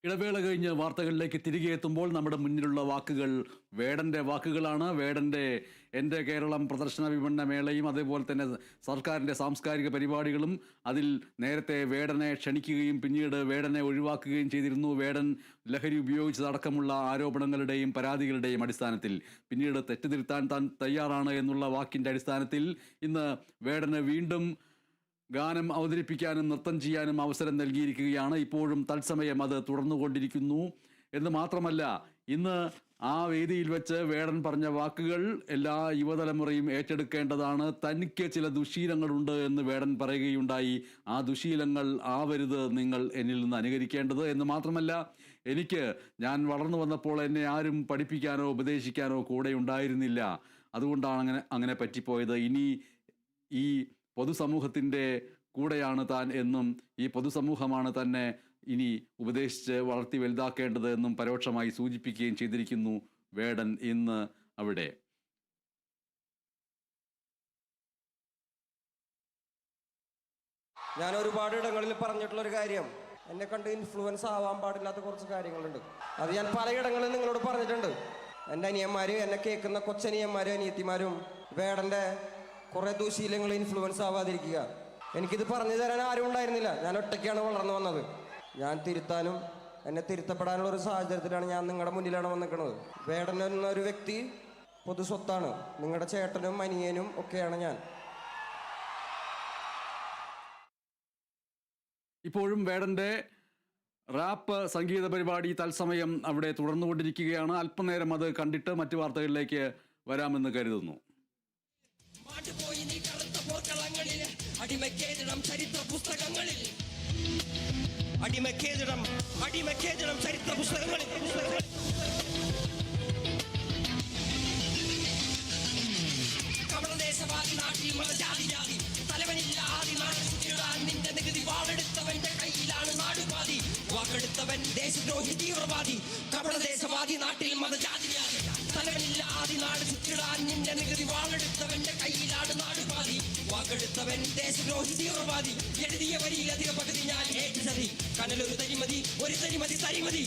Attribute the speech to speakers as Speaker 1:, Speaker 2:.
Speaker 1: ഇടവേള കഴിഞ്ഞ് വാർത്തകളിലേക്ക് തിരികെ എത്തുമ്പോൾ നമ്മുടെ മുന്നിലുള്ള വാക്കുകൾ വേടൻ്റെ വാക്കുകളാണ്. വേടൻ്റെ എൻ്റെ കേരളം പ്രദർശന വിപണന മേളയും അതേപോലെ തന്നെ സർക്കാരിൻ്റെ സാംസ്കാരിക പരിപാടികളും അതിൽ നേരത്തെ വേടനെ ക്ഷണിക്കുകയും പിന്നീട് വേടനെ ഒഴിവാക്കുകയും ചെയ്തിരുന്നു. വേടൻ ലഹരി ഉപയോഗിച്ചതടക്കമുള്ള ആരോപണങ്ങളുടെയും പരാതികളുടെയും അടിസ്ഥാനത്തിൽ പിന്നീട് തെറ്റുതിരുത്താൻ താൻ തയ്യാറാണ് എന്നുള്ള വാക്കിൻ്റെ അടിസ്ഥാനത്തിൽ ഇന്ന് വേടന് വീണ്ടും ഗാനം അവതരിപ്പിക്കാനും നൃത്തം ചെയ്യാനും അവസരം നൽകിയിരിക്കുകയാണ്. ഇപ്പോഴും തത്സമയം അത് തുടർന്നുകൊണ്ടിരിക്കുന്നു എന്ന് മാത്രമല്ല, ഇന്ന് ആ വേദിയിൽ വെച്ച് വേടൻ പറഞ്ഞ വാക്കുകൾ എല്ലാ യുവതലമുറയും ഏറ്റെടുക്കേണ്ടതാണ്. തനിക്ക് ചില ദുശീലങ്ങളുണ്ട് എന്ന് വേടൻ പറയുകയുണ്ടായി. ആ ദുശീലങ്ങൾ ആവരുത് നിങ്ങൾ എന്നിൽ നിന്ന് അനുകരിക്കേണ്ടത് എന്ന് മാത്രമല്ല, ഞാൻ വളർന്നു വന്നപ്പോൾ എന്നെ ആരും പഠിപ്പിക്കാനോ ഉപദേശിക്കാനോ കൂടെ ഉണ്ടായിരുന്നില്ല, അതുകൊണ്ടാണ് അങ്ങനെ പറ്റിപ്പോയത്. ഇനി ഈ പൊതുസമൂഹത്തിൻ്റെ കൂടെയാണ് താൻ എന്നും ഈ പൊതുസമൂഹമാണ് തന്നെ ഇനി ഉപദേശിച്ച് വളർത്തി വലുതാക്കേണ്ടത് എന്നും പരോക്ഷമായി സൂചിപ്പിക്കുകയും ചെയ്തിരിക്കുന്നു വേടൻ ഇന്ന് അവിടെ.
Speaker 2: ഞാൻ ഒരുപാട് ഇടങ്ങളിൽ പറഞ്ഞിട്ടുള്ളൊരു കാര്യം, എന്നെ കണ്ട് ഇൻഫ്ലുവൻസ് ആവാൻ പാടില്ലാത്ത കുറച്ച് കാര്യങ്ങളുണ്ട്. അത് ഞാൻ പലയിടങ്ങളിൽ നിങ്ങളോട് പറഞ്ഞിട്ടുണ്ട്. എൻ്റെ അനിയന്മാർ, എന്നെ കേൾക്കുന്ന കൊച്ചനിയന്മാരും അനിയത്തിമാരും വേടൻ്റെ കുറേ ദുശീലങ്ങൾ ഇൻഫ്ലുവൻസ് ആവാതിരിക്കുക. എനിക്കിത് പറഞ്ഞു തരാൻ ആരും ഉണ്ടായിരുന്നില്ല. ഞാൻ ഒറ്റയ്ക്കാണ് വളർന്നു വന്നത്. ഞാൻ തിരുത്താനും എന്നെ തിരുത്തപ്പെടാനുള്ള ഒരു സാഹചര്യത്തിലാണ് ഞാൻ നിങ്ങളുടെ മുന്നിലാണ് വന്നിരിക്കുന്നത്. വേടൻ എന്നൊരു വ്യക്തി പൊതു സ്വത്താണ്. നിങ്ങളുടെ ചേട്ടനും അനിയനും ഒക്കെയാണ് ഞാൻ.
Speaker 1: ഇപ്പോഴും വേടൻ്റെ റാപ്പ് സംഗീത പരിപാടി തത്സമയം അവിടെ തുടർന്നുകൊണ്ടിരിക്കുകയാണ്. അല്പനേരം അത് കണ്ടിട്ട് മറ്റു വാർത്തകളിലേക്ക് വരാമെന്ന് കരുതുന്നു.
Speaker 3: അടിമക്കേതിടം ചരിത്ര പുസ്തകങ്ങളിൽ, അടിമക്കേതിടം ചരിത്ര പുസ്തകങ്ങളിൽ. കപടദേശവാദി നാട്ടിൽ മതജാതി ജാതി തലവനില്ല ആദി നാട് ചുറ്റിടാൻ നിന്റെ നികുതി വാളെടുത്തവന്റെ കയ്യിലാണ് നാടുപാതി. വാക്കെടുത്തവൻ ദേശദ്രോഹി തീവ്രവാദി. കപടദേശവാദി നാട്ടിൽ മതജാതി ജാതി തലവനില്ല ആദി നാട് ചുറ്റിടാൻ നിന്റെ നികുതി വാളെടുത്തവന്റെ കയ്യിലാണ് നാടുപാതി. വാക്കെടുത്തവൻ ദേശദ്രോഹി തീവ്രവാദി. എഴുതിയ വരിയിൽ അധിക പകുതി ഞാൻ ഏറ്റു ചതി. കനലൊരു തരിമതി, ഒരു തരിമതി തരിമതി.